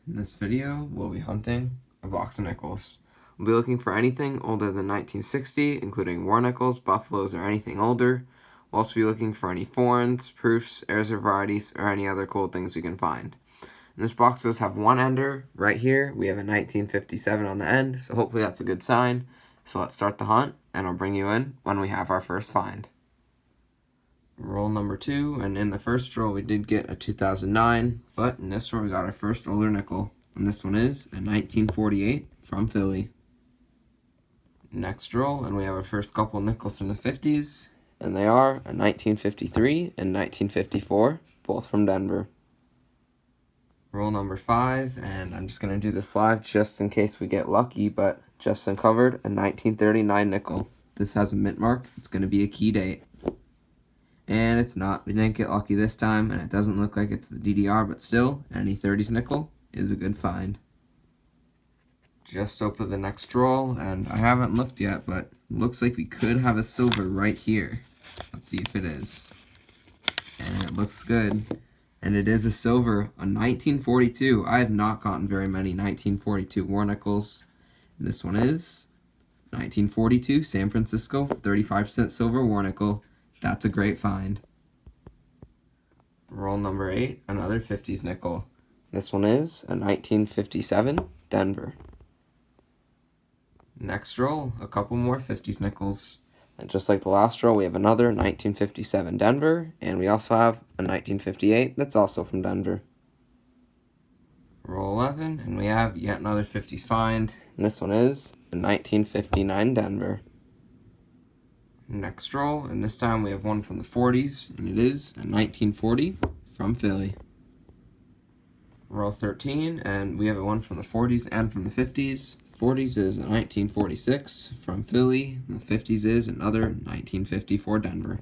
In this video, we'll be hunting a box of nickels. We'll be looking for anything older than 1960, including war nickels, buffaloes, or anything older. We'll also be looking for any foreigns, proofs, heirs or varieties, or any other cool things we can find. And this box does have one ender right here. We have a 1957 on the end, so hopefully that's a good sign. So let's start the hunt, and I'll bring you in when we have our first find. Roll number 2, and in the first roll we did get a 2009, but in this roll we got our first older nickel, and this one is a 1948 from Philly. Next roll, and we have our first couple nickels from the 50s, and they are a 1953 and 1954, both from Denver. Roll number 5, and I'm just going to do this live just in case we get lucky, but just uncovered a 1939 nickel. This has a mint mark. It's going to be a key date. And it's not. We didn't get lucky this time, and it doesn't look like it's the DDR, but still, any 30s nickel is a good find. Just open the next roll, and I haven't looked yet, but it looks like we could have a silver right here. Let's see if it is. And it looks good. And it is a silver, a 1942. I have not gotten very many 1942 war nickels. And this one is 1942 San Francisco 35-cent silver war nickel. That's a great find. Roll number 8, another 50s nickel. This one is a 1957 Denver. Next roll, a couple more 50s nickels. And just like the last roll, we have another 1957 Denver, and we also have a 1958 that's also from Denver. Roll 11, and we have yet another 50s find, and this one is a 1959 Denver. Next roll, and this time we have one from the 40s, and it is a 1940 from Philly. Roll 13, and we have one from the 40s and from the 50s. The 40s is a 1946 from Philly, and the 50s is another 1954 Denver.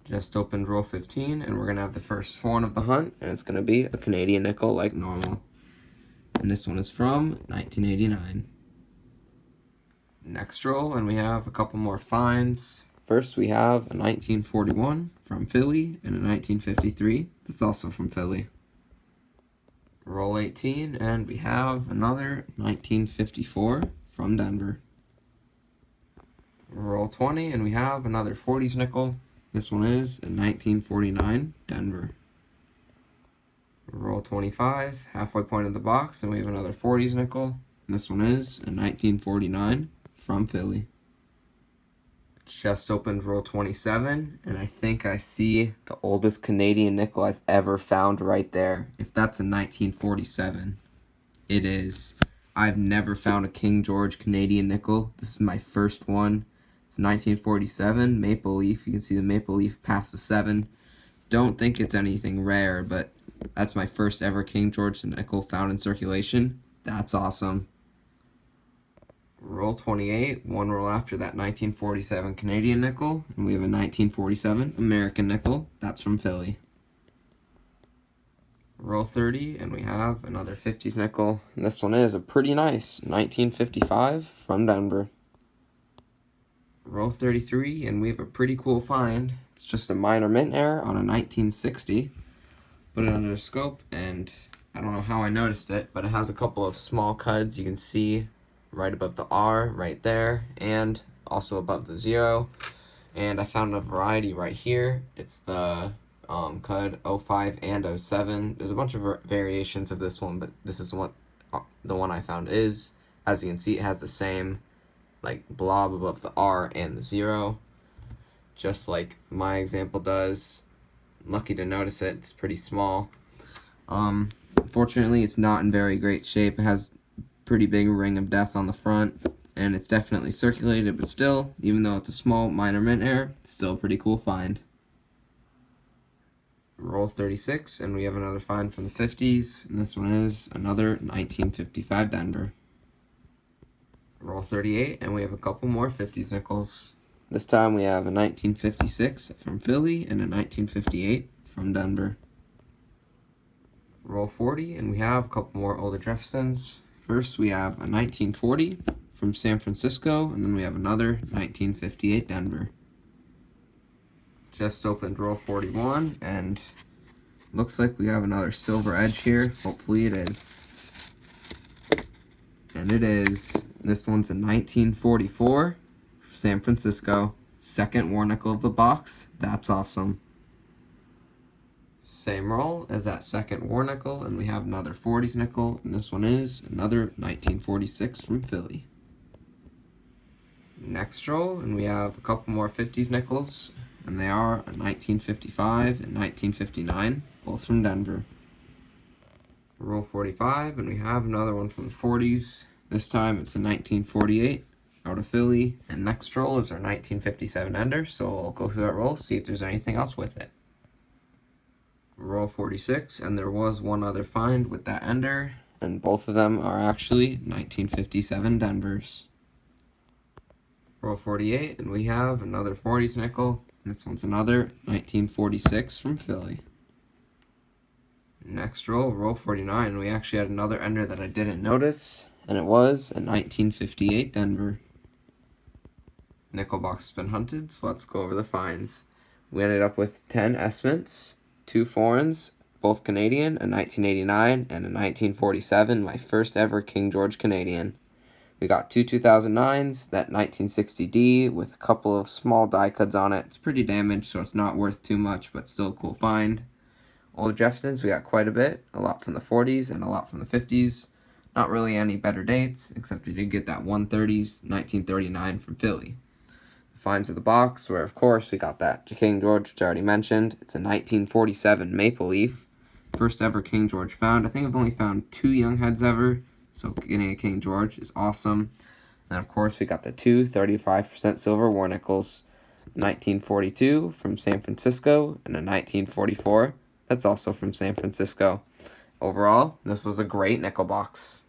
Just opened roll 15, and we're going to have the first foreign of the hunt, and it's going to be a Canadian nickel like normal. And this one is from 1989. Next roll, and we have a couple more finds. First, we have a 1941 from Philly and a 1953 that's also from Philly. Roll 18, and we have another 1954 from Denver. Roll 20, and we have another 40s nickel. This one is a 1949 Denver. Roll 25, halfway point of the box, and we have another 40s nickel. And this one is a 1949 from Philly. Just opened roll 27, and I think I see the oldest Canadian nickel I've ever found right there. If that's a 1947, it is. I've never found a King George Canadian nickel. This is my first one. It's 1947, maple leaf. You can see the maple leaf past the 7. Don't think it's anything rare, but that's my first ever King George nickel found in circulation. That's awesome. Roll 28, one roll after that 1947 Canadian nickel, and we have a 1947 American nickel. That's from Philly. Roll 30, and we have another 50s nickel, and this one is a pretty nice 1955 from Denver. Roll 33, and we have a pretty cool find. It's just a minor mint error on a 1960. Put it under the scope, and I don't know how I noticed it, but it has a couple of small cuds you can see right above the R right there, and also above the 0. And I found a variety right here. It's the cud 05 and 07. There's a bunch of variations of this one, but this is what the one I found is. As you can see, it has the same like blob above the R and the 0, just like my example does. Lucky to notice it. It's pretty small. Unfortunately, it's not in very great shape. It has pretty big ring of death on the front, and it's definitely circulated, but still, even though it's a small minor mint error, still a pretty cool find. Roll 36, and we have another find from the 50s, and this one is another 1955 Denver. Roll 38, and we have a couple more 50s nickels. This time we have a 1956 from Philly and a 1958 from Denver. Roll 40, and we have a couple more older Jeffersons. First, we have a 1940 from San Francisco, and then we have another 1958 Denver. Just opened roll 41, and Looks like we have another silver edge here. Hopefully it is. And it is. This one's a 1944 San Francisco. Second war nickel of the box. That's awesome. Same roll as that second war nickel, and we have another 40s nickel, and this one is another 1946 from Philly. Next roll, and we have a couple more 50s nickels, and they are a 1955 and 1959, both from Denver. Roll 45, and we have another one from the 40s. This time it's a 1948 out of Philly, and next roll is our 1957 ender, so I'll go through that roll, see if there's anything else with it. Roll 46, and there was one other find with that ender, and both of them are actually 1957 Denvers. Roll 48, and we have another 40s nickel. This one's another 1946 from Philly. Next roll, roll 49, we actually had another ender that I didn't notice, and it was a 1958 Denver. Nickel box has been hunted, so let's go over the finds. We ended up with 10 S-mints, 2 foreigns, both Canadian, a 1989 and a 1947, my first ever King George Canadian. We got 2 2009s, that 1960D with a couple of small die cuts on it. It's pretty damaged, so it's not worth too much, but still a cool find. Old Jeffersons, we got quite a bit, a lot from the 40s and a lot from the 50s. Not really any better dates, except we did get that 130s, 1939 from Philly. The finds of the box were, of course, we got that King George, which I already mentioned. It's a 1947 Maple Leaf. First ever King George found. I think I've only found 2 young heads ever. So getting a King George is awesome. And of course, we got the 2 35% silver war nickels. 1942 from San Francisco and a 1944. That's also from San Francisco. Overall, this was a great nickel box.